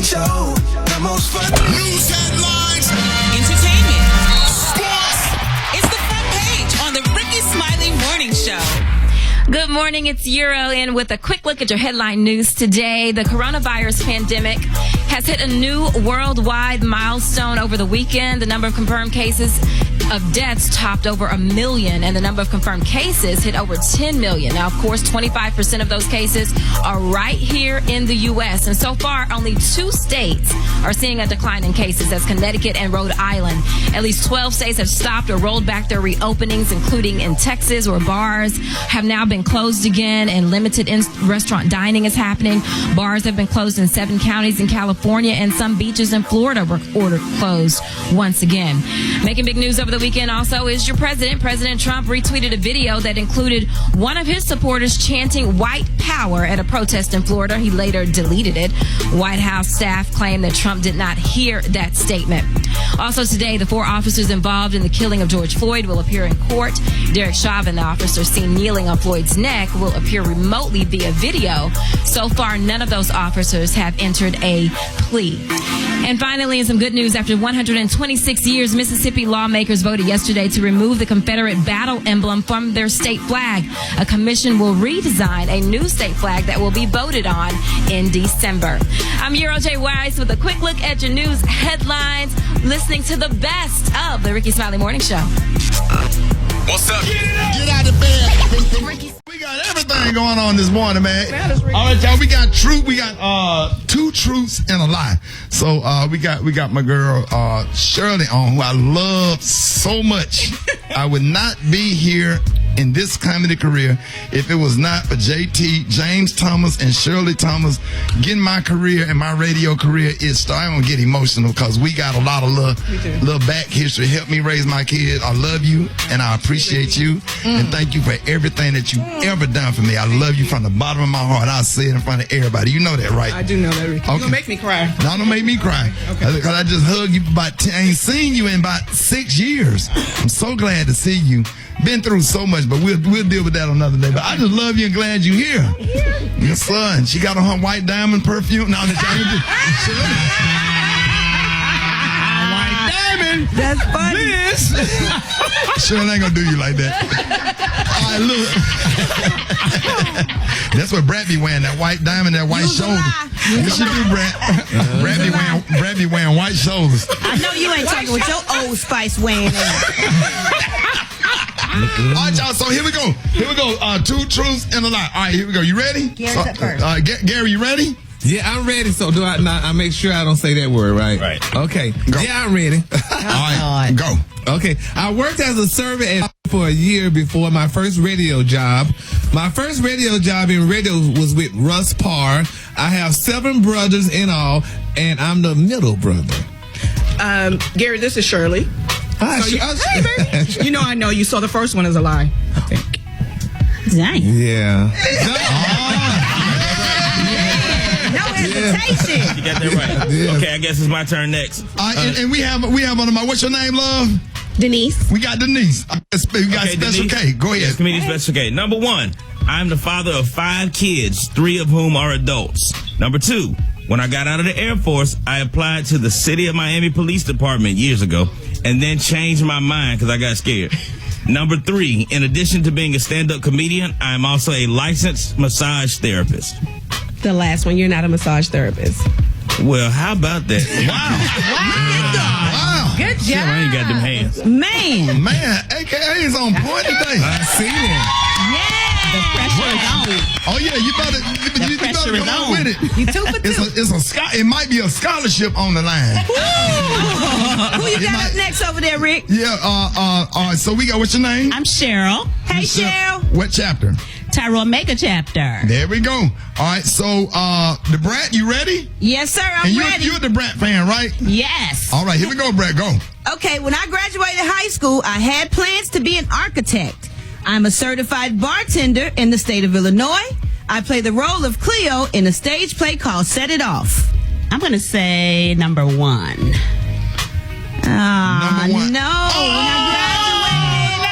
show. The most fun. News headlines. Entertainment. Sports. It's the front page on the Rickey Smiley Morning Show. Good morning, it's Euro in with a quick look at your headline news today. The coronavirus pandemic has hit a new worldwide milestone over the weekend. The number of confirmed cases of deaths topped over 1 million, and the number of confirmed cases hit over 10 million. Now, of course, 25% of those cases are right here in the U.S., and so far, only 2 states are seeing a decline in cases. That's Connecticut and Rhode Island. At least 12 states have stopped or rolled back their reopenings, including in Texas, where bars have now been closed again and limited restaurant dining is happening. Bars have been closed in 7 counties in California, and some beaches in Florida were ordered closed once again. Making big news over the weekend also is your president. President Trump retweeted a video that included one of his supporters chanting white power at a protest in Florida. He later deleted it. White House staff claimed that Trump did not hear that statement. Also today, the 4 officers involved in the killing of George Floyd will appear in court. Derek Chauvin, the officer seen kneeling on Floyd's neck, will appear remotely via video. So far, none of those officers have entered a plea. And finally, in some good news, after 126 years, Mississippi lawmakers voted yesterday to remove the Confederate battle emblem from their state flag. A commission will redesign a new state flag that will be voted on in December. I'm Euro J. Wise with a quick look at your news headlines, listening to the best of the Rickey Smiley Morning Show. What's up? Get out of bed. We got everything going on this morning, man. All right, y'all. We got 2 truths and a lie. So we got my girl Shirley on, who I love so much. I would not be here in this comedy career if it was not for JT, James Thomas, and Shirley Thomas getting my career and my radio career. I'm gonna get emotional because we got a lot of little back history. Help me raise my kid. I love you and I appreciate you and thank you for everything that you ever done for me. I love you from the bottom of my heart. I say it in front of everybody. You know that, right? I do know that, Ricky. Okay. You're gonna make me cry. No, don't make me cry. Okay. Because I just hugged you I ain't seen you in about 6 years. I'm so glad to see you. Been through so much, but we'll deal with that another day. But I just love you and glad you're here. Your son, she got on her white diamond perfume. No, white diamond. That's funny. Liz. Shirley ain't gonna do you like that. All right, look. That's what Brad be wearing, that white diamond, that white shoulder. Yes, you do, Brad. Brad be wearing white shoulders. I know you ain't talking with your Old Spice wearing All right, y'all. So here we go. 2 truths and a lie. All right, here we go. You ready? Gary's up first. Gary, you ready? Yeah, I'm ready. So do I not? I make sure I don't say that word, right? Right. Okay. Go. Yeah, I'm ready. All right, go. Okay. I worked as a server for a year before my first radio job. My first radio job in radio was with Russ Parr. I have 7 brothers in all, and I'm the middle brother. Gary, this is Shirley. Hey, baby. You know I know you saw the first one as a lie, I think. Dang. Yeah. No hesitation. You got that right. Yeah. Okay, I guess it's my turn next. And we have one of my, what's your name, love? Denise. We got Denise. We got Okay, Special Denise. K. Go ahead. Yes, Comedian Special K. Number 1, I'm the father of 5 kids, 3 of whom are adults. Number 2, when I got out of the Air Force, I applied to the City of Miami Police Department years ago and then changed my mind because I got scared. Number 3, in addition to being a stand-up comedian, I'm also a licensed massage therapist. The last one, you're not a massage therapist. Well, how about that? Wow. Good job. I ain't got them hands. Man. Man, AKA is on point today. I see that. The pressure is on. Oh, yeah, you better go on with it. You 2 for 2. It might be a scholarship on the line. Who you got up next over there, Rick? Yeah, all right, so we got, what's your name? I'm Cheryl. Hey, Cheryl. What chapter? Tyrone Mega Chapter. There we go. All right, so the Brat, you ready? Yes, sir, I'm ready. You're the Brat fan, right? Yes. All right, here we go, Brat, go. Okay, when I graduated high school, I had plans to be an architect. I'm a certified bartender in the state of Illinois. I play the role of Cleo in a stage play called Set It Off. I'm going to say number 1. Number 1. No. When I graduated,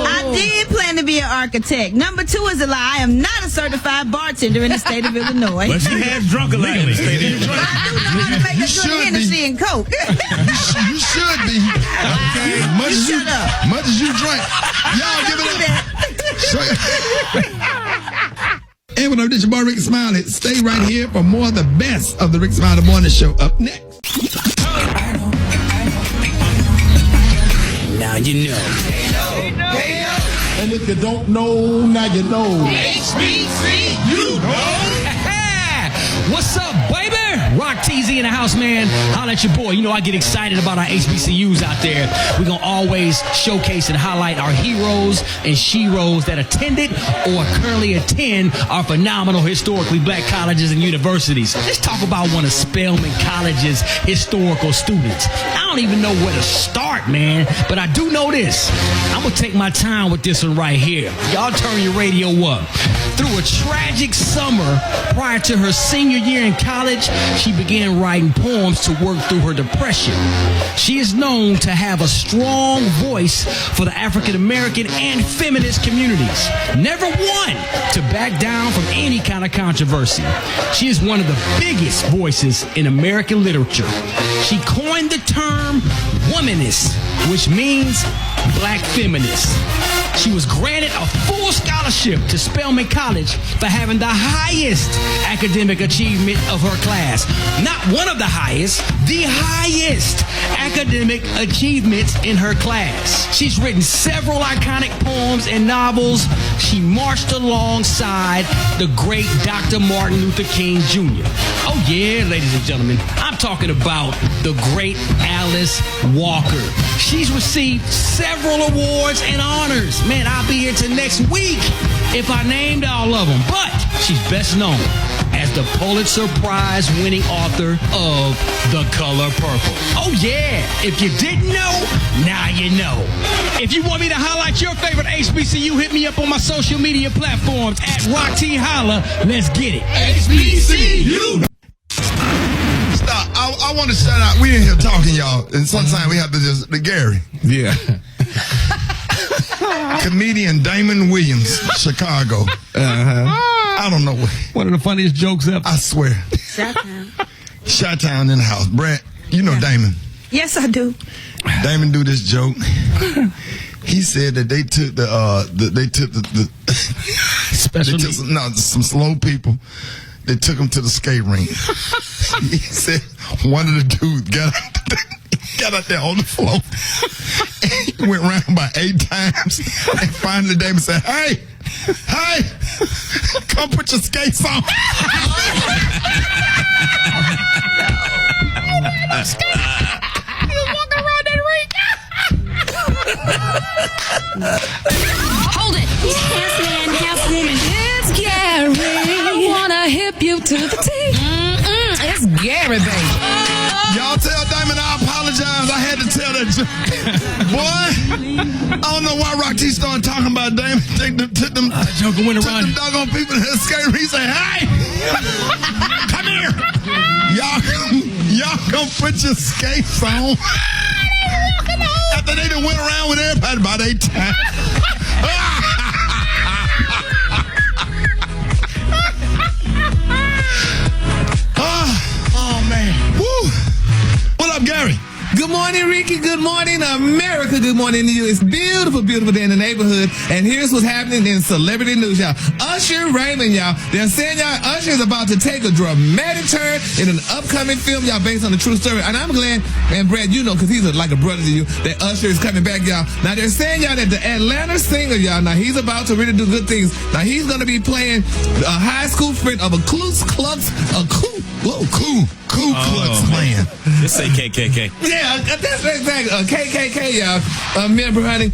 I did plan to be an architect. Number 2 is a lie. I am not a certified bartender in the state of Illinois. But she has drunk a lot in the state of I do know how to make a good Hennessy and Coke. You should be. Okay. Shut up. Much as you drink. Y'all give it up. And what up, this your boy Rickey Smiley. Stay right here for more of the best of the Rickey Smiley Morning Show. Up next. Now you know. And if you don't know, now you know. HBCU. What's up, baby? Rock TZ in the house, man. Holla at your boy. You know I get excited about our HBCUs out there. We're going to always showcase and highlight our heroes and sheroes that attended or currently attend our phenomenal historically black colleges and universities. Let's talk about one of Spelman College's historical students. I don't even know where to start, man, but I do know this. I'm going to take my time with this one right here. Y'all turn your radio up. Through a tragic summer prior to her senior year in college, she began writing poems to work through her depression. She is known to have a strong voice for the African American and feminist communities. Never one to back down from any kind of controversy. She is one of the biggest voices in American literature. She coined the term womanist, which means black feminist. She was granted a full scholarship to Spelman College for having the highest academic achievement of her class. Not one of the highest, the highest academic achievements in her class. She's written several iconic poems and novels. She marched alongside the great Dr. Martin Luther King Jr. Oh yeah, ladies and gentlemen, I'm talking about the great Alice Walker. She's received several awards and honors. Man, I'll be here till next week if I named all of them. But she's best known as the Pulitzer Prize winning author of The Color Purple. Oh yeah, if you didn't know, now you know. If you want me to highlight your favorite HBCU, hit me up on my social media platforms at Rock T Holla. Let's get it. HBCU. Stop. I want to shout out. We in here talking, y'all, and sometimes we have to just Gary. Yeah. Comedian Damon Williams, Chicago. I don't know what. One of the funniest jokes ever. I swear. Chi-Town in the house. Brett, you know Damon. Yes, I do. Damon do this joke. He said that they took some slow people. They took him to the skate rink. He said one of the dudes got out there on the floor. And he went around about 8 times. And finally Damon said, hey, come put your skates on. Hold it. Half man, half woman. It's Gary. I wanna hip you to the teeth. It's Gary, baby. Y'all tell Damon I apologize. I had to tell that joke. Boy, I don't know why Rock T started talking about Damon. Took them doggone people to the skate rink. He said, hey, come here. Y'all come put your skates on. After they done went around with everybody about 8 times. Oh, man. Woo. What up, Gary? Good morning, Rickey. Good morning, America. Good morning to you. It's beautiful, beautiful day in the neighborhood. And here's what's happening in celebrity news, y'all. Usher Raymond, y'all. They're saying, y'all, Usher is about to take a dramatic turn in an upcoming film, y'all, based on a true story. And I'm glad, and Brad, you know, because he's like a brother to you, that Usher is coming back, y'all. Now, they're saying, y'all, that the Atlanta singer, y'all, now he's about to really do good things. Now, he's going to be playing a high school friend of a Ku Klux Klan. Just say KKK. Yeah, that's exactly KKK, y'all. Member, honey.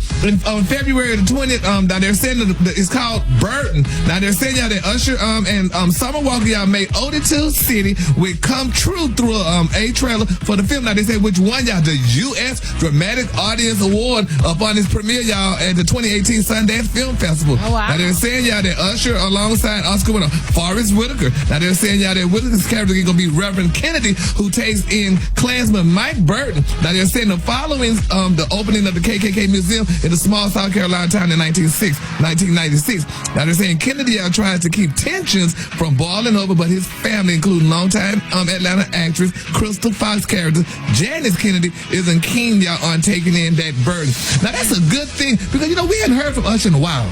On February the 20th, now they're saying that it's called Burton. Now they're saying, y'all, that Usher and Summer Walker, y'all, made Oldie City with Come True through a trailer for the film. Now they say which one, y'all? The U.S. Dramatic Audience Award upon its premiere, y'all, at the 2018 Sundance Film Festival. Oh, wow. Now they're saying, y'all, that Usher alongside Oscar winner Forrest Whitaker. Now they're saying, y'all, that Whitaker's character is going to be Reverend Ken Kennedy, who takes in clansman Mike Burton. Now, they're saying the following the opening of the KKK Museum in a small South Carolina town in 1996. Now, they're saying Kennedy tries to keep tensions from boiling over, but his family, including longtime Atlanta actress Crystal Fox character Janice Kennedy, isn't keen on taking in that burden. Now, that's a good thing because, we hadn't heard from Usher in a while.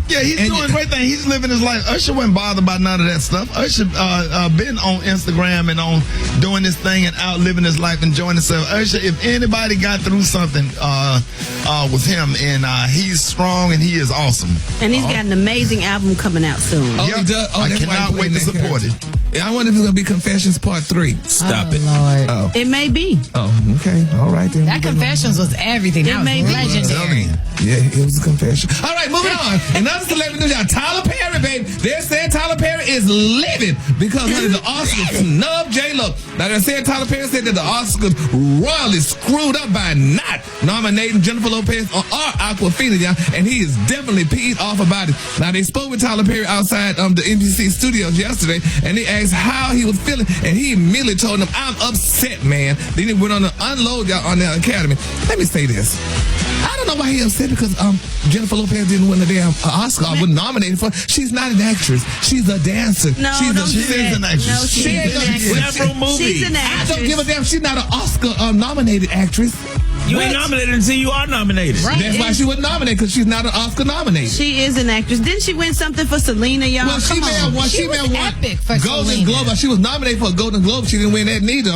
Yeah, he's doing a great thing. He's living his life. Usher wasn't bothered by none of that stuff. Usher been on Instagram and on doing this thing and out living his life, enjoying himself. Usher, if anybody got through something, was him, and he's strong and he is awesome. And he's got an amazing album coming out soon. Oh, he does? Oh, I cannot wait to support it. I wonder if it's going to be Confessions Part 3. Stop it. Lord. Oh. It may be. Oh, okay. All right, then. That Confessions was everything. That was may be. legendary. Yeah, it was a confession. All right, moving on. Another celebrity news, Tyler Perry, baby. They're saying Tyler Perry is livid because of the Oscars snub J-Lo. Now, they're saying Tyler Perry said that the Oscars royally screwed up by not nominating Jennifer Lopez or Aquafina, and he is definitely peed off about it. Now, they spoke with Tyler Perry outside the NBC studios yesterday, and they asked how he was feeling, and he immediately told them, "I'm upset, man." Then he went on to unload y'all on the Academy. Let me say this. I don't know why he upset because Jennifer Lopez didn't win the damn Oscar. I wasn't nominated for. She's not an actress. She's a dancer. No, She's an actress. No, she's an actress. Several movies. She's an I actress. don't give a damn. She's not an Oscar nominated actress. You ain't nominated until you are nominated. Right. That's why she wasn't nominated, because she's not an Oscar nominated. She is an actress. Didn't she win something for Selena, y'all? Well, she may have won. She was epic for Golden Selena. Globe. She was nominated for a Golden Globe. She didn't win that neither.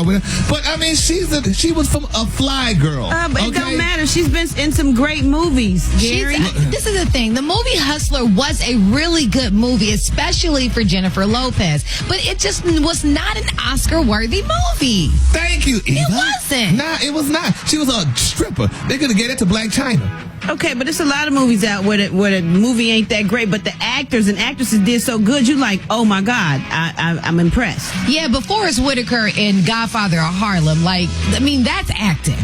But I mean, she was from a Fly Girl. But it don't matter. She's been in some great movies, Gary. This is the thing. The movie Hustler was a really good movie, especially for Jennifer Lopez. But it just was not an Oscar-worthy movie. Thank you, Eva. It wasn't. Nah, it was not. She was a stripper. They could have gave it to Black China. Okay, but there's a lot of movies out where the movie ain't that great, but the actors and actresses did so good. You like, oh my God, I'm impressed. Yeah, but Forrest Whitaker in Godfather of Harlem, that's acting.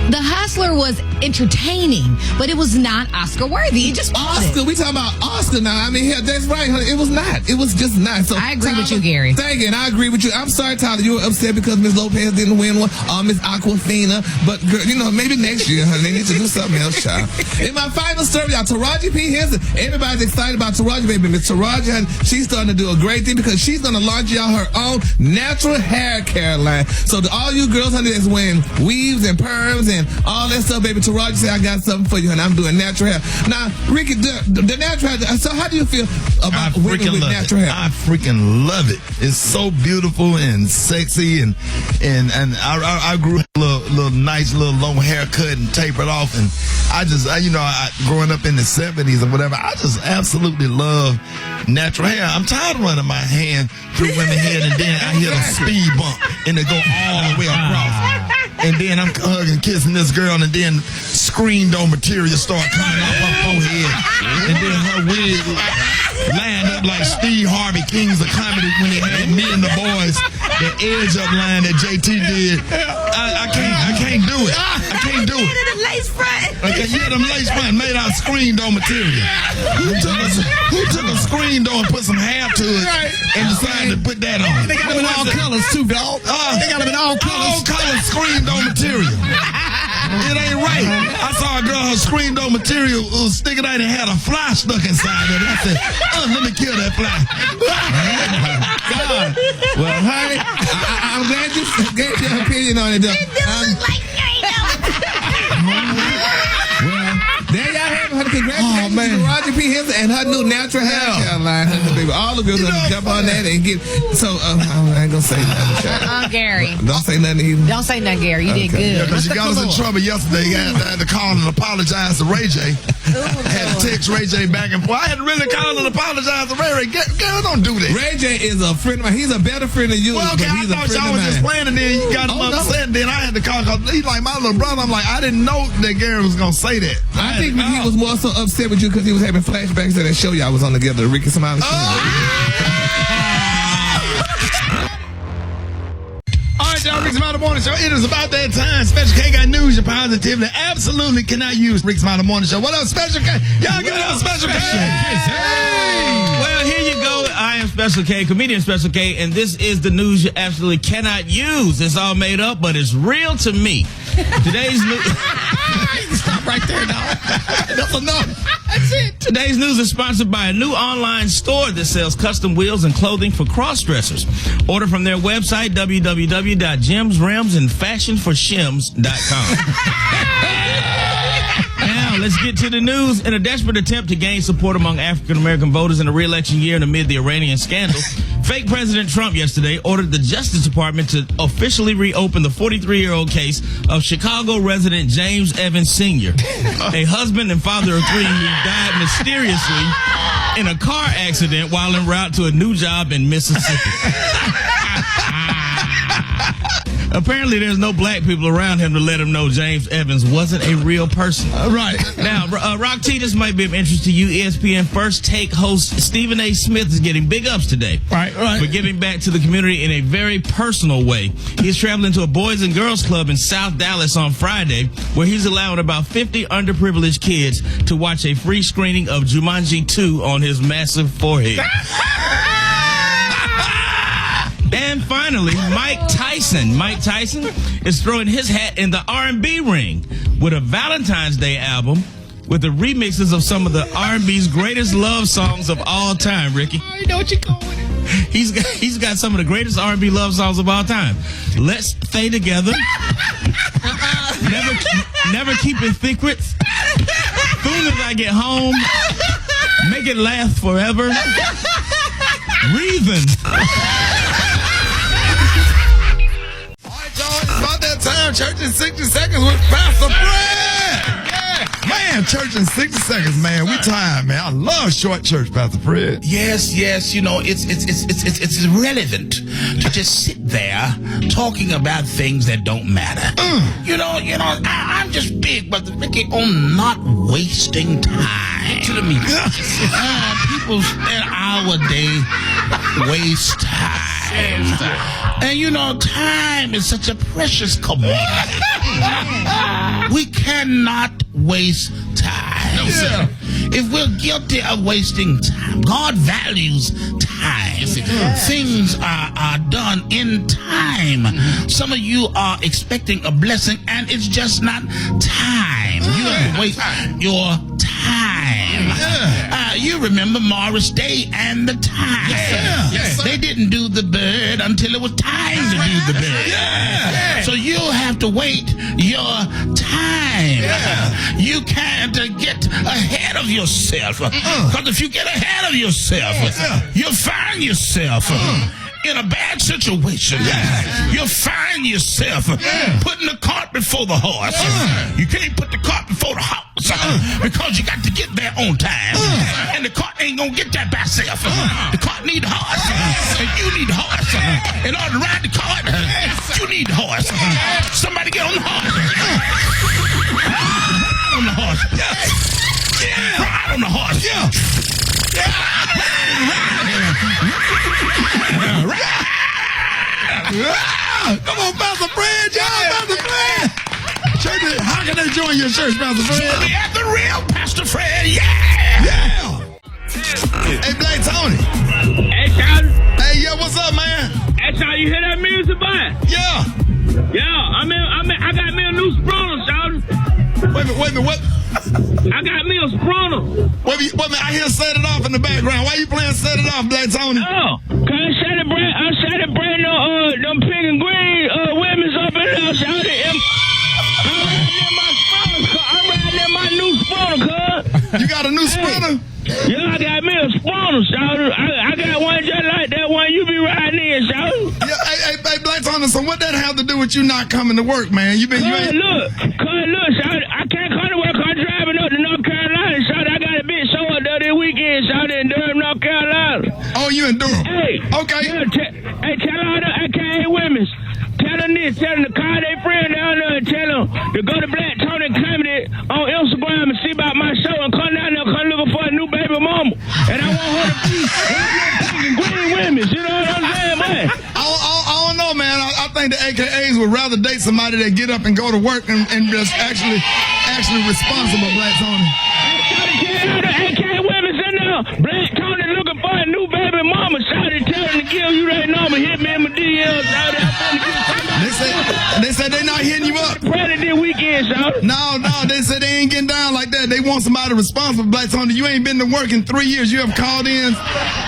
The Hustler was entertaining, but it was not Oscar-worthy. It just wasn't. Oscar, we talking about Oscar now. I mean, yeah, that's right, honey. It was not. It was just not. So I agree with Tyler, you, Gary. Thank you, and I agree with you. I'm sorry, Tyler, you were upset because Miss Lopez didn't win one. Miss Aquafina, but girl, maybe next year, honey, they need to do something else, child. In my final story, y'all, Taraji P. Henson. Everybody's excited about Taraji, baby. Miss Taraji, honey, she's starting to do a great thing because she's going to launch y'all her own natural hair care line. So to all you girls, honey, that's wearing weaves and perms and all that stuff, baby, Taraji said, I got something for you, honey. I'm doing natural hair. Now, Ricky, the natural hair, so how do you feel about women with natural hair? I freaking love it. It's so beautiful and sexy, and I grew a little nice little long haircut and tapered off, and I growing up in the 70s or whatever, I just absolutely love natural hair. I'm tired of running my hand through women's hair, and then I hit a speed bump and it go all the way across. And then I'm hugging, kissing this girl, and then screen door material start coming off her forehead. And then her wig lined up like Steve Harvey, Kings of Comedy, when he had Me and the Boys, the edge up line that JT did. I can't do it. I can't do it. Lace front. Okay, yeah, them lace front made out of screen door material. Who took a screen door and put some hair to it and decided to put that on? They got them in all colors too, dog. They got them in all colors. All colors screen door material. It ain't right. I saw a girl, her screen door material was sticking out and had a fly stuck inside of it. I said, let me kill that fly. God. Well, honey, I'm glad you gave your opinion on it, though. There y'all have it, honey. Congratulations to Taraji P. Henson and her new natural hair care line, honey, baby. All the girls gonna jump on that and get. So I ain't gonna say nothing. Gary. Don't say nothing either. Don't say nothing, Gary. You did good. Yeah, because she got us in trouble yesterday. I had to call and apologize to Ray J. I had to text Ray J back and forth. I had to really call and apologize to Ray Ray. Girl, don't do that. Ray J is a friend of mine. He's a better friend than you. Well, okay, but he's I thought a friend y'all of was just mine. playing, and then you got him upset, and then I had to call because he's like my little brother. I'm like, I didn't know that Gary was going to say that. I think he was more so upset with you because he was having flashbacks to that show y'all was on together, the Rickey Smiley show. All right, y'all, Rickey Smiley Morning Show. It is about that time. Special K got news you positively absolutely cannot use. Rickey Smiley Morning Show. What up, Special K? Y'all give it up, Special K. Well, here you go. I am Special K, comedian Special K, and this is the news you absolutely cannot use. It's all made up, but it's real to me. Today's news. Stop right there, dog. That's enough. That's it. Today's news is sponsored by a new online store that sells custom wheels and clothing for cross-dressers. Order from their website, www.gemsrims.fashionsforshims.com. Now, let's get to the news. In a desperate attempt to gain support among African-American voters in the re-election year and amid the Iranian scandal, fake President Trump yesterday ordered the Justice Department to officially reopen the 43-year-old case of Chicago resident James Evans Sr., a husband and father of three who died mysteriously in a car accident while en route to a new job in Mississippi. Apparently, there's no black people around him to let him know James Evans wasn't a real person. Right. Now, Rock T, this might be of interest to you. ESPN First Take host Stephen A. Smith is getting big ups today. Right. For giving back to the community in a very personal way. He's traveling to a Boys and Girls Club in South Dallas on Friday, where he's allowing about 50 underprivileged kids to watch a free screening of Jumanji 2 on his massive forehead. And finally, Mike Tyson. Mike Tyson is throwing his hat in the R&B ring with a Valentine's Day album with the remixes of some of the R&B's greatest love songs of all time, Ricky. I know what you're going with. He's got some of the greatest R&B love songs of all time. Let's Stay Together. Never Keep It Secret. Soon as I Get Home. Make It Last Forever. Reason. About that time, church in 60 seconds with Pastor Fred. Yeah. Man, church in 60 seconds, man. We tired, man. I love short church, Pastor Fred. Yes. You know, it's irrelevant to just sit there talking about things that don't matter. You know, I'm just big, but Rickey, on not wasting time. To me, people in our day waste time. And you know, time is such a precious commodity. We cannot waste time. No, sir. If we're guilty of wasting time, God values time. Things are done in time. Some of you are expecting a blessing, and it's just not time. You have to waste your time. You remember Morris Day and the time. Yes, they didn't do the bird until it was time to do the bird. So you'll have to wait your time. You can't get ahead of yourself. Because if you get ahead of yourself, you'll find yourself in a bad situation. You'll find yourself putting the cart before the horse. You can't put the cart before the horse because you got to get there on time. And the cart ain't gonna get there by itself. The cart need a horse. And you need a horse. In order to ride the cart, you need a horse. Somebody get on the horse. Ride on the horse. Ride on the horse. Come on, Pastor Fred, y'all, Pastor Fred. Church, how can they join your church, Pastor Fred? Join me at the real Pastor Fred, Hey, Black Tony. Hey, Charlie. Hey, yo, what's up, man? Hey, Charlie, you hear that music, boy? Yeah. I got me a new Sprono, Charlie. Wait a minute, what? I got me a Sprono. Wait a minute, I hear Set It Off in the background. Why you playing Set It Off, Black Tony? Oh, cause I celebrate them pink and green women's up in there, Charlie. I'm riding in my new Sprono, cuz. You got a new Sprono? Yeah, I got me a Sprono, Charlie. I got one just like that one you be riding in, Charlie. Yeah, hey, Black Tony, so what that have to do with you not coming to work, man? Look, Charlie, I can't come to work. I'm driving up to North Carolina, Charlie. I got a big show up there this weekend, Charlie, in Durham, North Carolina. Oh, you in Durham? Hey. Okay. Yeah, tell all the AKA women. Tell them this. Tell them to call their friend down there and tell them to go to Black Tony Comedy on Instagram and see about my show and come down there and come looking for a new baby mama. And I want her to be green women. You know what I'm saying, man? I don't know, man. I think the AKAs would rather date somebody that get up and go to work and just actually responsible, Black Tony. Tell the AKA women's in there. Black Tony looking for a new baby mama. Shout it. DM, you already know me. Hit me in my DMs. They said they not hitting you up. Predator weekend, shout. No, they said they ain't getting down like that. They want somebody responsible for Black Tony. You ain't been to work in 3 years. You have called in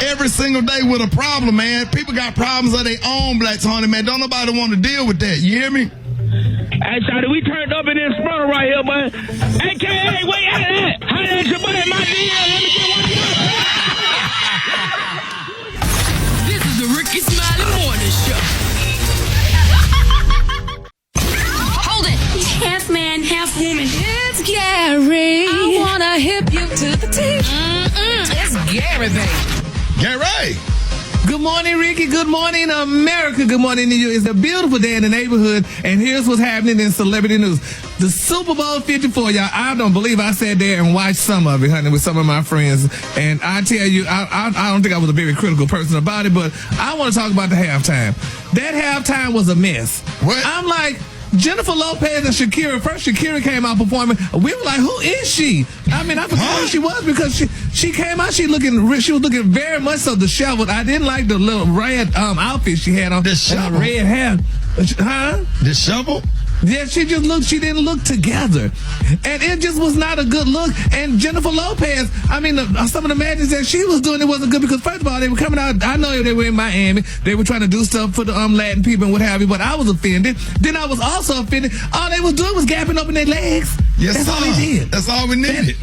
every single day with a problem, man. People got problems of their own, Black Tony, man. Don't nobody want to deal with that. You hear me? Hey, Shawty, we turned up in this front right here, but AKA, wait out of that. How did your buddy in my DM? Let me get one of you. This is the Rickey Smiley Morning Show. Hold it. Half man, half woman. It's Gary. I wanna hip you to the teeth. It's Gary, baby. Gary. Good morning, Ricky. Good morning, America. Good morning to you. It's a beautiful day in the neighborhood, and here's what's happening in celebrity news. The Super Bowl 54, y'all. I don't believe I sat there and watched some of it, honey, with some of my friends. And I tell you, I don't think I was a very critical person about it, but I want to talk about the halftime. That halftime was a mess. What? I'm like, Jennifer Lopez and Shakira. First, Shakira came out performing. We were like, "Who is she?" I mean, I forgot who she was because she came out. She was looking very much so disheveled. I didn't like the little red outfit she had on. Disheveled? Red hair. Huh? Disheveled? Yeah, she didn't look together. And it just was not a good look. And Jennifer Lopez, I mean, some of the madness that she was doing, it wasn't good because, first of all, they were coming out. I know they were in Miami. They were trying to do stuff for the Latin people and what have you, but I was offended. Then I was also offended. All they was doing was gapping up in their legs. Yes, That's all they did. That's all we needed.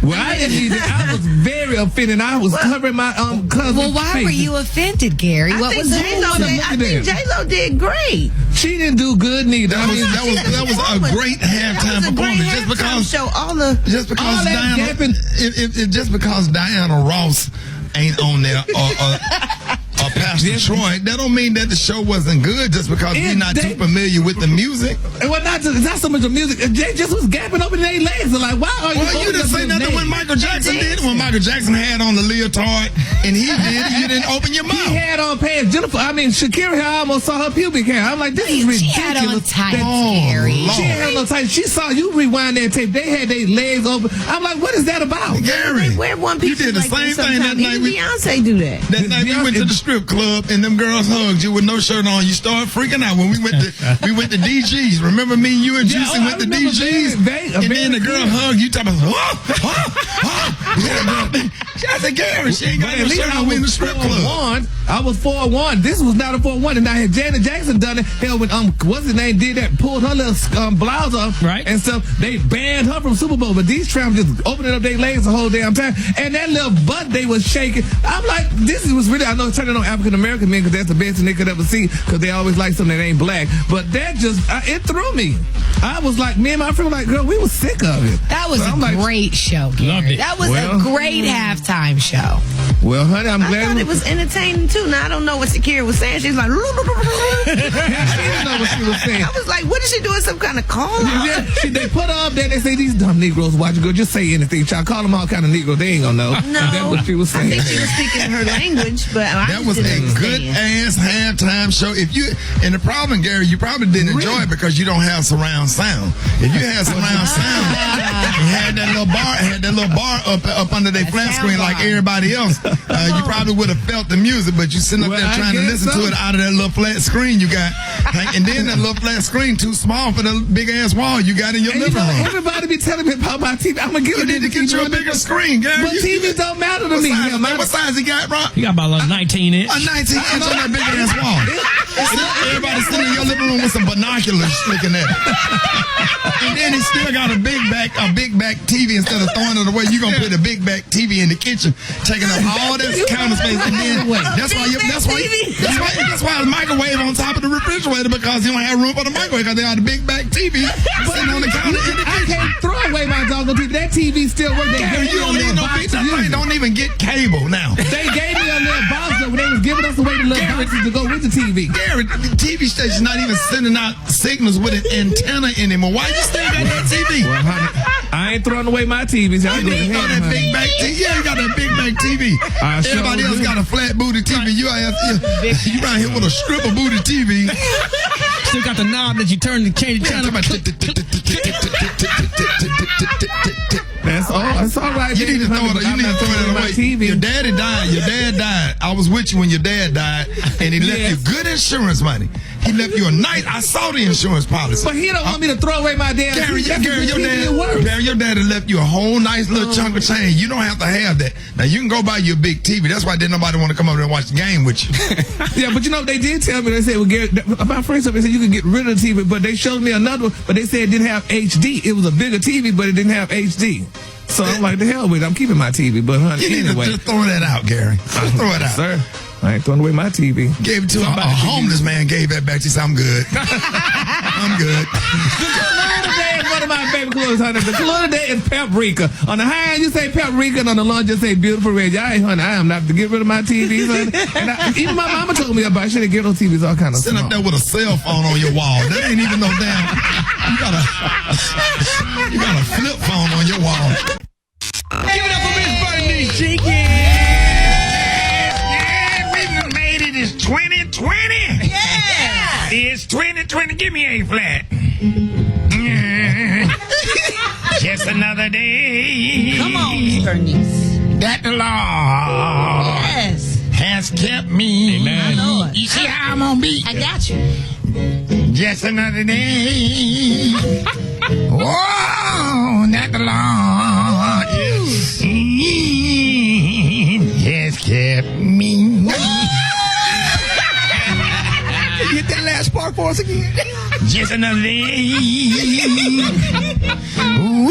Well, I didn't need it. I was very offended. I was covering my cousin's Well, why face. were you offended, Gary? I What think was J-Lo did great. She didn't do good neither. That was a great halftime performance. Just because Diana Ross ain't on there or Pastor Troy, that don't mean that the show wasn't good just because we're not too familiar with the music. Well, not so much the music. They just was gapping up in their legs. They're like, why are you? Well, you didn't say nothing when Michael Jackson did. When Michael Jackson had on the leotard and he did it, you didn't open your mouth. He had on pants. Shakira, I almost saw her pubic hair. I'm like, this is ridiculous. She had on tights, Gary. Lord. She had no tights. She saw you rewind that tape. They had their legs open. I'm like, what is that about? Gary, They wear one piece you did the like same that thing that sometimes. night. Even Beyonce do that. That night we went to the strip club and them girls hugged you with no shirt on. You started freaking out when we went to DG's. Remember me, you and Juicy went to DG's, and then the girl hugged you. Talking about, I said, Gary, she ain't got no shirt on. We in the strip club. I was 4-1. This was not a 4-1. And now had Janet Jackson done it, hell, when what's his name did that, pulled her little blouse off, right, and stuff. They banned her from Super Bowl, but these tramps just opening up their legs the whole damn time, and that little butt they was shaking. I'm like, this was really. I know it's turning on African American men because that's the best thing they could ever see because they always like something that ain't black. But that just it threw me. I was like, me and my friend were like, girl, we were sick of it. That was a great show, Gary. That was a great halftime show. Well, honey, I'm I glad thought it was entertaining too. Now I don't know what Shakira was saying. She's like, she didn't know what she was saying. I was like, what is she doing? Some kind of call? Yeah, they put her up there. They say these dumb Negroes. Watch, go just say anything. Try call them all kind of Negroes. They ain't gonna know. No, that's what she was saying. I think she was speaking her language, but that was a good ass halftime show. And the problem, Gary, you probably didn't enjoy it because you don't have surround sound. If you had surround sound, you had that little bar up under their flat screen like everybody else, you probably would have felt the music. But you sitting up there trying to listen to it out of that little flat screen you got, and then that little flat screen too small for the big ass wall you got in your living room. Everybody be telling me about my TV. I'm gonna give you need to get you a bigger screen, Gary. But TVs don't matter to me. What size he got, bro? You got about a 19-inch. A 19-inch on that big ass wall. Everybody sitting in your living room with some binoculars looking at it. And then he still got a big back TV. Instead of throwing it away, you gonna put a big back TV in the kitchen, taking up all that counter space. And then that's why the microwave on top of the refrigerator, because you don't have room for the microwave because they got a big back TV sitting on the counter in the kitchen. I can't throw away my doggone TV. That TV still works. You don't need no big TV. Don't even get cable now. They gave me a little box when they was giving us away the little boxes to go with the TV. Gary, the TV station's not even sending out signals with an antenna anymore. Why you still got that TV? Well, honey, I ain't throwing away my TVs. You got that big back TV. Yeah, you got that big back TV. Everybody else got a flat booty TV. You right here with a stripper booty TV. Still got the knob that you turn to change the channel. That's all right. You need to throw it. You need to throw it away. TV. Your daddy died. Your dad died. I was with you when your dad died, and he left you good insurance money. He left you a nice. I saw the insurance policy. But he don't want me to throw away my dad's Gary, your dad left you a whole nice little chunk of change. You don't have to have that. Now you can go buy you a big TV. That's why didn't nobody want to come over there and watch the game with you. Yeah, but they did tell me. They said, well, Gary, my friends said you could get rid of the TV, but they showed me another one. But they said it didn't have HD. It was a bigger TV, but it didn't have HD. So I'm like, the hell with it. I'm keeping my TV, but honey, you need anyway. to just throw that out, Gary. Just throw it out. Sir, I ain't throwing away my TV. Gave it to a homeless man, gave that back to you. So I'm good. I'm good. The color today is one of my favorite colors, honey. The color today is paprika. On the high end, you say paprika, and on the low end, you say beautiful red. Honey, I am not to get rid of my TVs, honey. And even my mama told me about I should have given those TVs all kind of Sitting up there with a cell phone on your wall. That ain't even no damn. You got a flip phone on your wall. Give it up for Miss Bernie Jenkins. Yeah, we made it. It's 2020. Yeah. It's 2020. Give me A flat. Just another day. Come on, Miss Bernice. That the Lord has kept me. Amen. You see how I'm gonna be? I got you. Just another day. Oh, that the Lord has kept me. Get that last part for us again. Just another day. Ooh,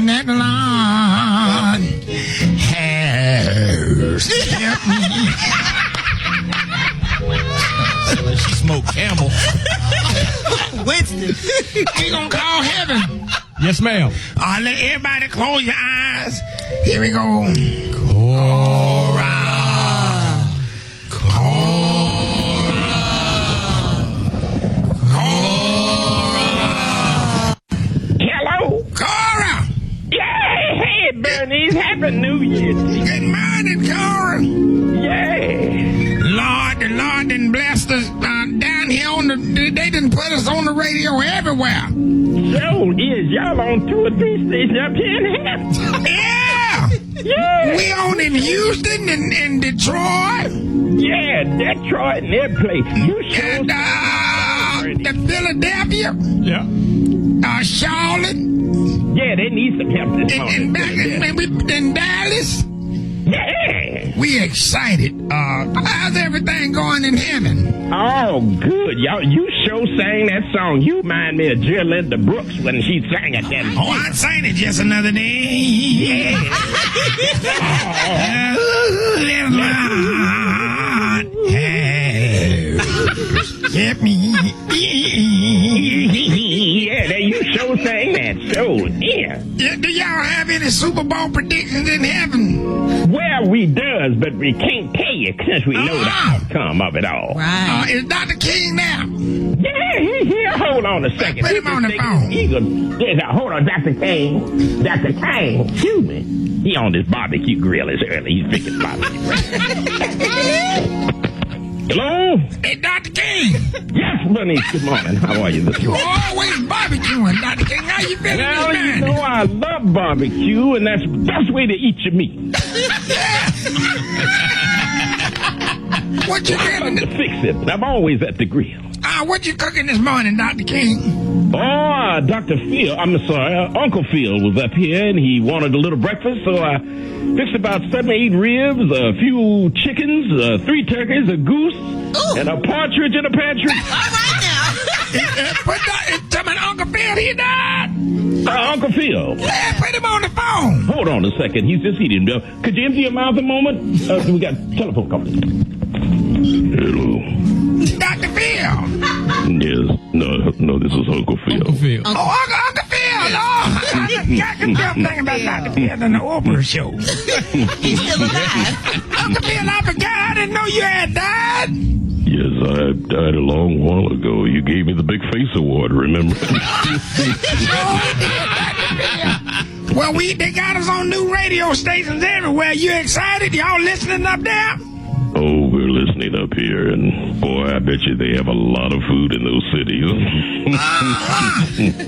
that the Lord has kept me. She smoked Campbell. Winston. We gonna call heaven. Yes, ma'am. Let everybody close your eyes. Here we go. Cora. Hello? Cora. Yeah, hey, Bernice. Happy New Year. Good morning, Cora. Yeah. Lord, the Lord done blessed us down here on they done put us on the radio everywhere. So is y'all on 2 or 3 stations up here in here? Yeah. Yeah. We on in Houston and Detroit. Yeah, Detroit and that place. You sure? And the Philadelphia. Yeah. Charlotte. Yeah, they need some help this morning. And in Dallas. Yeah. We excited. How's everything going in heaven? Oh, good. Y'all, you sure sang that song. You remind me of Linda Brooks when she sang it that Oh, I sang it just another day. Yeah. Get me. Yeah, they you sure sang that. So, yeah. Do y'all have any Super Bowl predictions in heaven? Well, we does, but we can't tell you since we know the outcome of it all. Right. Is Dr. King now? Yeah, he's here. Hold on a second. Put him on the phone. Hold on, Dr. King. Dr. King, excuse me. He on this barbecue grill this early. He's fixing barbecue. Hello? Hey, Dr. King. Yes, Bernice. Good morning. How are you this You're morning? always barbecuing, Dr. King. How you feeling Well, this you morning? know I love barbecue, and that's the best way to eat your meat. What you I'm feeling? to fix it. I'm always at the grill. What you cooking this morning, Dr. King? Oh, Dr. Phil, Uncle Phil was up here, and he wanted a little breakfast, so I fixed about 7 or 8 ribs, a few chickens, 3 turkeys, a goose, and a partridge in a pantry. All right now. Tell me Uncle Phil, he died. Uncle Phil. Yeah, put him on the phone. Hold on a second. He's just eating. Could you empty your mouth a moment? We got telephone company. Hello. Dr. Phil. Yes. No, this is Uncle Phil. Uncle Phil. Oh, Uncle Phil. Oh, I can tell thing about Dr. Phil on the Oprah show. He's still alive. Uncle Phil, I forgot. I didn't know you had died. Yes, I died a long while ago. You gave me the Big Face Award, remember? Well, they got us on new radio stations everywhere. You excited? Y'all listening up there? Oh, we're listening up here, and boy, I bet you they have a lot of food in those cities.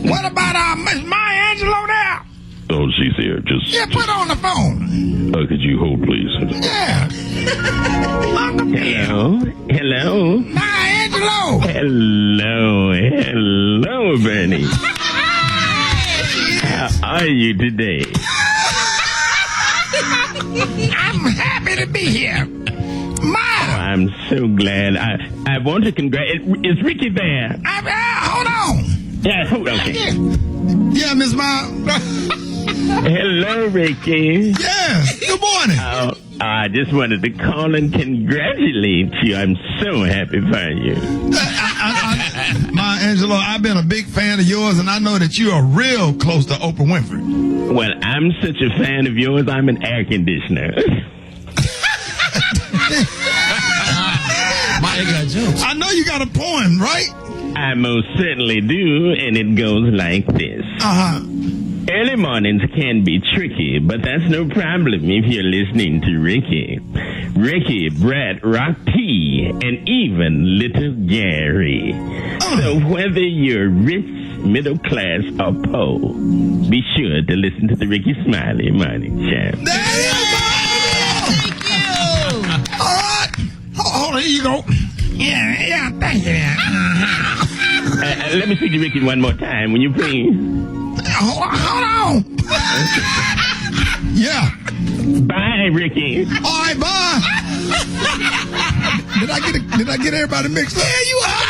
What about Miss Maya Angelou there? Oh, know she's here. Just put her on the phone. could you hold, please? Yeah. Hello. Hi, Angelo. Hello, Bernie. How are you today? I'm happy to be here. I'm so glad. I want to congratulate. Is Rickey there? Hold on. Yeah, hold on. Okay. Yeah, Miss Ma. Hello, Rickey. Yeah, good morning. I just wanted to call and congratulate you. I'm so happy for you. Ma Angelo, I've been a big fan of yours, and I know that you are real close to Oprah Winfrey. Well, I'm such a fan of yours, I'm an air conditioner. I know you got a poem, right? I most certainly do, and it goes like this. Early mornings can be tricky, but that's no problem if you're listening to Rickey. Rickey, Brett, Rock T, and even little Gary. So whether you're rich, middle class, or poor, be sure to listen to the Rickey Smiley Morning Show. There you go! Thank you! All right. Hold on, here you go. Yeah, thank you. Let me speak to Rickey one more time. Will you please? Hold on. Yeah. Bye, Rickey. All right, bye. Did I get everybody mixed up? Yeah, you are.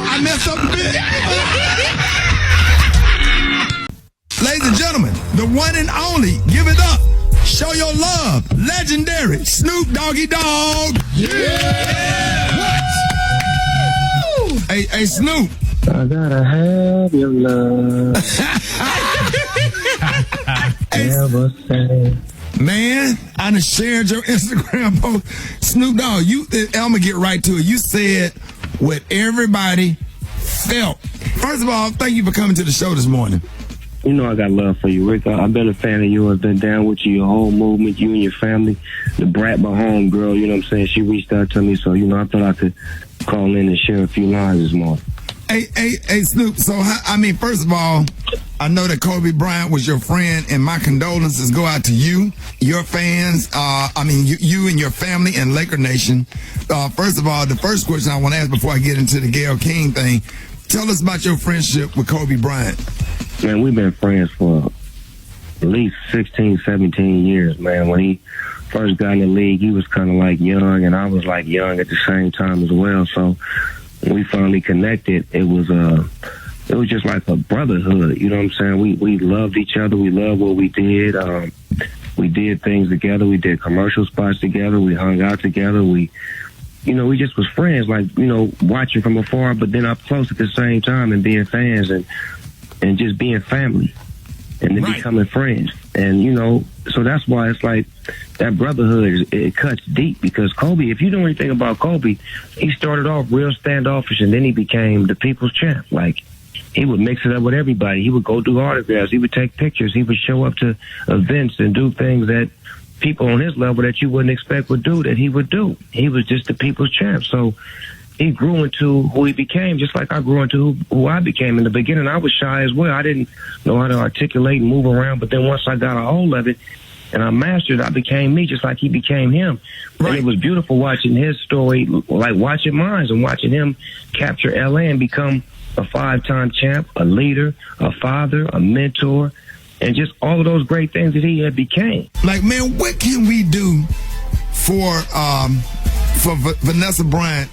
I messed up a bit. Ladies and gentlemen, the one and only, give it up. Show your love. Legendary Snoop Doggy Dogg. Yeah. What? Hey, Snoop. I gotta have your love. Never say. Man, I done shared your Instagram post. Snoop Dogg, I'm gonna get right to it. You said what everybody felt. First of all, thank you for coming to the show this morning. You know I got love for you, Rick. I've been a fan of yours, been down with you, your whole movement, you and your family. The brat, my home girl, you know what I'm saying? She reached out to me, so, I thought I could call in and share a few lines this morning. Hey, Snoop, so, first of all, I know that Kobe Bryant was your friend, and my condolences go out to you, your fans, you and your family and Laker Nation. First of all, the first question I want to ask before I get into the Gayle King thing, tell us about your friendship with Kobe Bryant. Man, we've been friends for at least 16, 17 years, man. When he first got in the league, he was kind of like young, and I was like young at the same time as well. So when we finally connected, it was just like a brotherhood. You know what I'm saying? We loved each other. We loved what we did. We did things together. We did commercial spots together. We hung out together. We just was friends, like, watching from afar, but then up close at the same time and being fans and just being family and then becoming friends. And, so that's why it's like that brotherhood, it cuts deep, because Kobe, if you know anything about Kobe, he started off real standoffish and then he became the people's champ. Like, he would mix it up with everybody. He would go do autographs. He would take pictures. He would show up to events and do things that people on his level that you wouldn't expect would do, that he would do. He was just the people's champ. So he grew into who he became, just like I grew into who I became. In the beginning, I was shy as well. I didn't know how to articulate and move around. But then once I got a hold of it and I mastered it, I became me, just like he became him. Right. And it was beautiful watching his story, like watching mine, and watching him capture LA and become a 5-time champ, a leader, a father, a mentor, and just all of those great things that he had became. Like, man, what can we do for Vanessa Bryant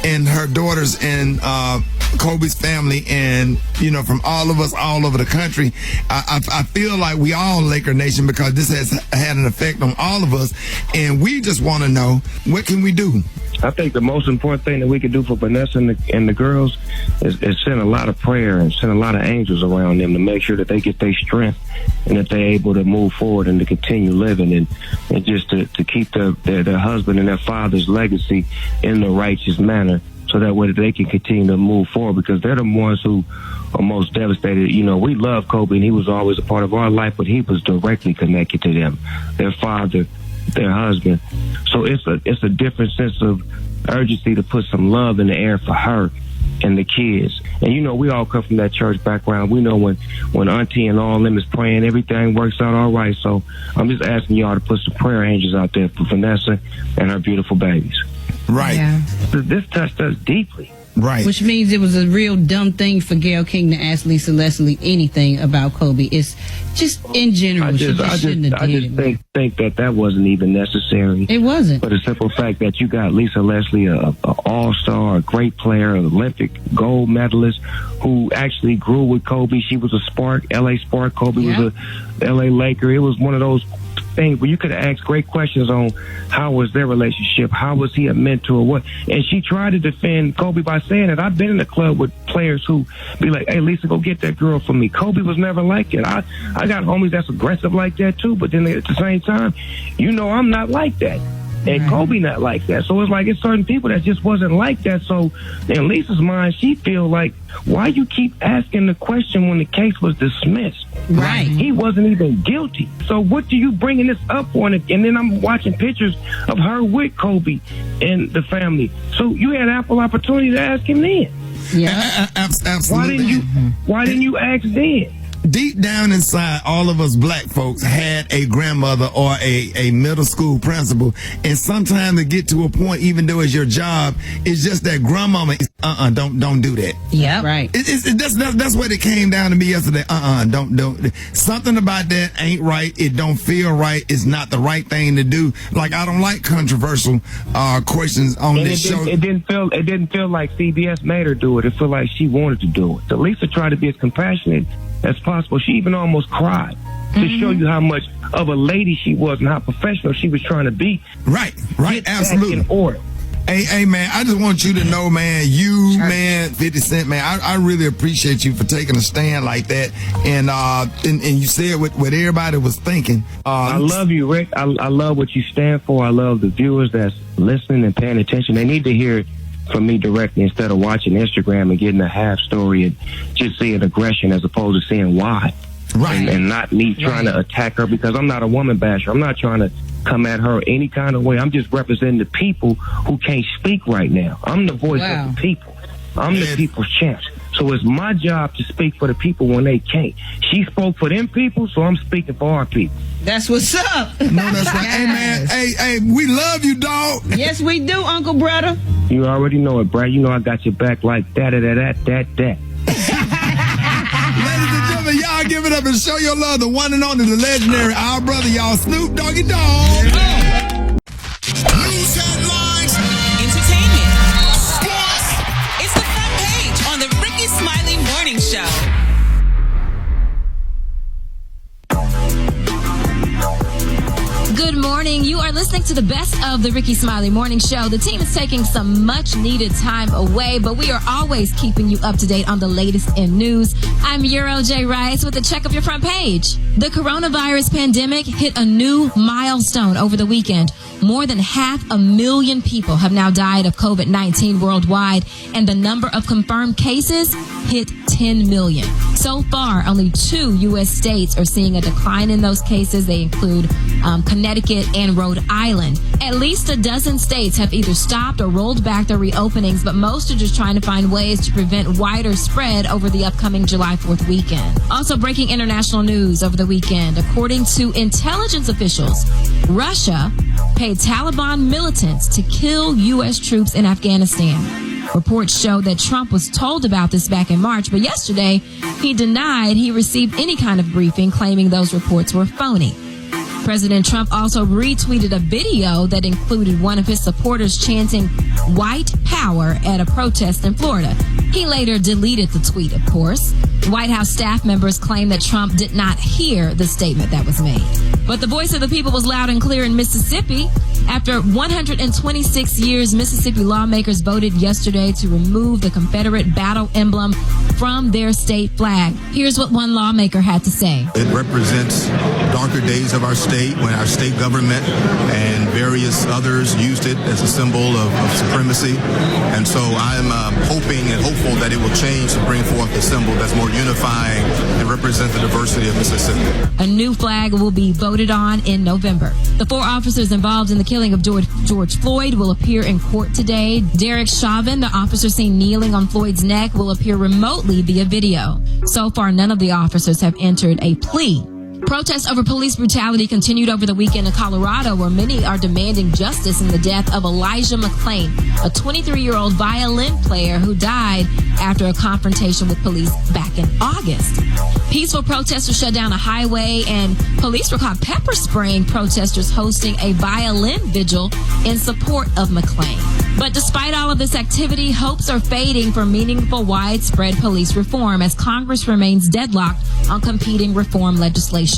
and her daughters and Kobe's family, and from all of us all over the country? I feel like we all Laker Nation, because this has had an effect on all of us, and we just want to know, what can we do? I think the most important thing that we can do for Vanessa and the girls is send a lot of prayer and send a lot of angels around them to make sure that they get their strength and that they're able to move forward and to continue living and just to keep their husband and their father's legacy in the righteous manner, so that way they can continue to move forward, because they're the ones who are most devastated. We love Kobe, and he was always a part of our life, but he was directly connected to them, their father, their husband. So it's a different sense of urgency to put some love in the air for her and the kids. And you know, we all come from that church background. We know when Auntie and all them is praying, everything works out all right. So I'm just asking y'all to put some prayer angels out there for Vanessa and her beautiful babies. Right. Yeah. This touched us deeply. Right. Which means it was a real dumb thing for Gayle King to ask Lisa Leslie anything about Kobe. It's just in general. I just think that wasn't even necessary. It wasn't. For the simple fact that you got Lisa Leslie, a all-star, a great player, an Olympic gold medalist, who actually grew with Kobe. She was a Spark, LA Spark. Kobe was a LA Laker. It was one of those things where you could ask great questions on how was their relationship, how was he a mentor, what. And she tried to defend Kobe by saying that I've been in the club with players who be like, hey, Lisa, go get that girl for me. Kobe was never like it. I got homies that's aggressive like that too, but then at the same time, you know, I'm not like that. And Kobe not like that. So it's like it's certain people that just wasn't like that. So in Lisa's mind, she feel like, why you keep asking the question when the case was dismissed? Right. He wasn't even guilty. So what do you bringing this up for? And then I'm watching pictures of her with Kobe and the family. So you had ample opportunity to ask him then. Yeah. Absolutely. Why didn't you ask then? Deep down inside, all of us black folks had a grandmother or a middle school principal, and sometimes to get to a point, even though it's your job, it's just that grandmama is, don't do that. Yeah, right. That's what it came down to me yesterday. Don't. Something about that ain't right. It don't feel right. It's not the right thing to do. Like, I don't like controversial questions on this show. It didn't feel like CBS made her do it. It felt like she wanted to do it. So Lisa tried to be as compassionate as possible. She even almost cried to show you how much of a lady she was and how professional she was trying to be. Right, absolutely. In order. Hey, man, I just want you to know, man, man, 50 Cent, man, I really appreciate you for taking a stand like that. And you said what everybody was thinking. I love you, Rick. I love what you stand for. I love the viewers that's listening and paying attention. They need to hear it from me directly instead of watching Instagram and getting a half story and just seeing aggression as opposed to seeing why. Right. And not me trying to attack her, because I'm not a woman basher. I'm not trying to come at her any kind of way. I'm just representing the people who can't speak right now. I'm the voice of the people. I'm the people's champ. So it's my job to speak for the people when they can't. She spoke for them people, so I'm speaking for our people. That's what's up. No, that's right. Hey, man. Hey, we love you, dog. Yes, we do, Uncle Brother. You already know it, Brad. You know I got your back like that. Ladies and gentlemen, y'all give it up and show your love. The one and only, the legendary, our brother, y'all, Snoop Doggy Dogg. News headlines. Entertainment. Sports. It's the front page on the Rickey Smiley Morning Show. Good morning. You are listening to the best of the Rickey Smiley Morning Show. The team is taking some much needed time away, but we are always keeping you up to date on the latest in news. I'm Euro J. Rice with a check of your front page. The coronavirus pandemic hit a new milestone over the weekend. More than 500,000 people have now died of COVID-19 worldwide, and the number of confirmed cases hit 10 million. So far, only 2 U.S. states are seeing a decline in those cases. They include Connecticut and Rhode Island. At least a dozen states have either stopped or rolled back their reopenings, but most are just trying to find ways to prevent wider spread over the upcoming July 4th weekend. Also breaking international news over the weekend. According to intelligence officials, Russia paid Taliban militants to kill U.S. troops in Afghanistan. Reports show that Trump was told about this back in March, but yesterday he denied he received any kind of briefing, claiming those reports were phony. President Trump also retweeted a video that included one of his supporters chanting "White Power" at a protest in Florida. He later deleted the tweet, of course. White House staff members claim that Trump did not hear the statement that was made. But the voice of the people was loud and clear in Mississippi. After 126 years, Mississippi lawmakers voted yesterday to remove the Confederate battle emblem from their state flag. Here's what one lawmaker had to say. It represents darker days of our state when our state government and various just others used it as a symbol of supremacy. And so I'm hoping and hopeful that it will change to bring forth a symbol that's more unifying and represent the diversity of Mississippi. A new flag will be voted on in November. The 4 officers involved in the killing of George Floyd will appear in court today. Derek Chauvin, the officer seen kneeling on Floyd's neck, will appear remotely via video. So far, none of the officers have entered a plea. Protests over police brutality continued over the weekend in Colorado, where many are demanding justice in the death of Elijah McClain, a 23-year-old violin player who died after a confrontation with police back in August. Peaceful protesters shut down a highway, and police were caught pepper spraying protesters hosting a violin vigil in support of McClain. But despite all of this activity, hopes are fading for meaningful, widespread police reform as Congress remains deadlocked on competing reform legislation.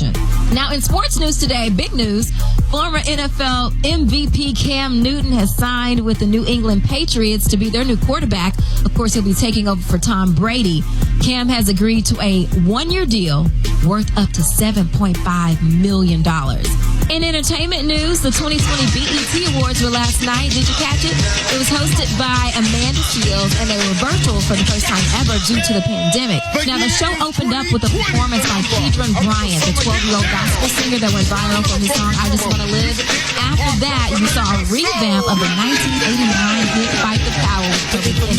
Now, in sports news today, big news. Former NFL MVP Cam Newton has signed with the New England Patriots to be their new quarterback. Of course, he'll be taking over for Tom Brady. Cam has agreed to a 1-year deal worth up to $7.5 million. In entertainment news, the 2020 BET Awards were last night. Did you catch it? It was hosted by Amanda Seales, and they were virtual for the first time ever due to the pandemic. Now, the show opened up with a performance by Kedron Bryant, the 12-year-old gospel singer that went viral for his song, I Just Wanna Live. After that, you saw a revamp of the 1989 hit Fight the Power with Kobe Bryant.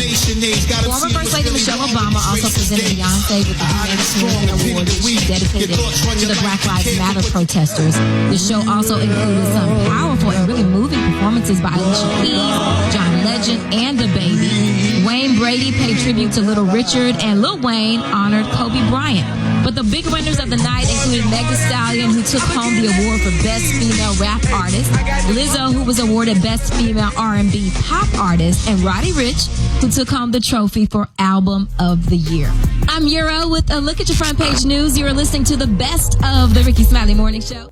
Former First Lady Michelle Obama also presented Beyonce with the Humanitarian Award, which she dedicated to the Black Lives Matter protesters. The show also included some powerful and really moving performances by Alicia Keys, John Legend, and DaBaby. Wayne Brady paid tribute to Little Richard, and Lil Wayne honored Kobe Bryant. But the big winners of the night included Meg Thee Stallion, who took home the award for Best Female Rap Artist, Lizzo, who was awarded Best Female R&B Pop Artist, and Roddy Ricch, who took home the trophy for Album of the Year. I'm Euro with a look at your front page news. You're listening to the best of the Rickey Smiley Morning Show.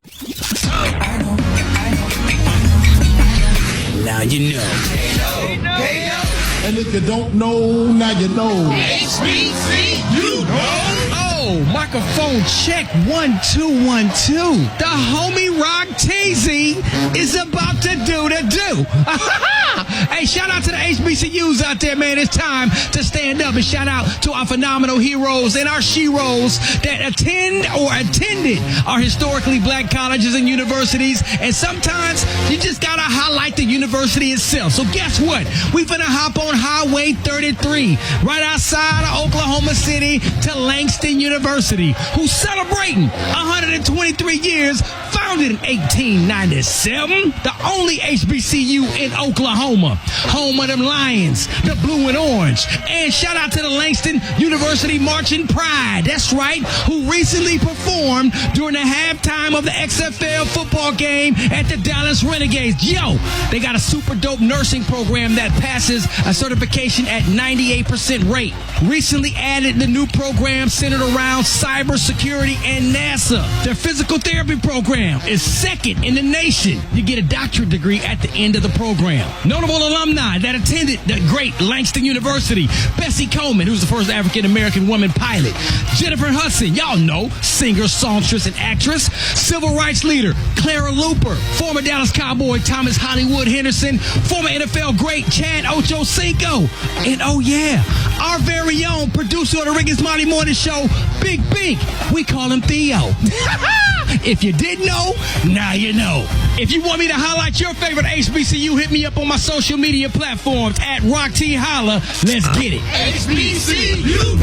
Now you know. And if you don't know, now you know. HBCU. Oh, microphone check 1 2 1 2. The homie Rock Teasy is about to do the do. Hey, shout out to the HBCUs out there, man. It's time to stand up, and shout out to our phenomenal heroes and our sheroes that attend or attended our historically black colleges and universities. And sometimes you just gotta highlight the university itself. So guess what? We finna hop on Highway 33 right outside of Oklahoma City to Langston University, who's celebrating 123 years, founded in 1897, the only HBCU in Oklahoma, home of them Lions, the blue and orange. And shout out to the Langston University Marching Pride, that's right, who recently performed during the halftime of the XFL football game at the Dallas Renegades. Yo, they got a super dope nursing program that passes a certification at 98% rate. Recently added the new program centered around cybersecurity and NASA. Their physical therapy program is second in the nation. You get a doctorate degree at the end of the program. Notable alumni that attended the great Langston University: Bessie Coleman, who's the first African-American woman pilot; Jennifer Hudson, y'all know, singer, songstress, and actress; civil rights leader Clara Luper; former Dallas Cowboy Thomas Hollywood Henderson; former NFL great Chad Ochocinco; and oh yeah, our very own producer of the Rickey Smiley Morning Show, Big Bink. We call him Theo. If you didn't know, now you know. If you want me to highlight your favorite HBCU, hit me up on my social media platforms at Rock T Holla. Let's get it. HBCU.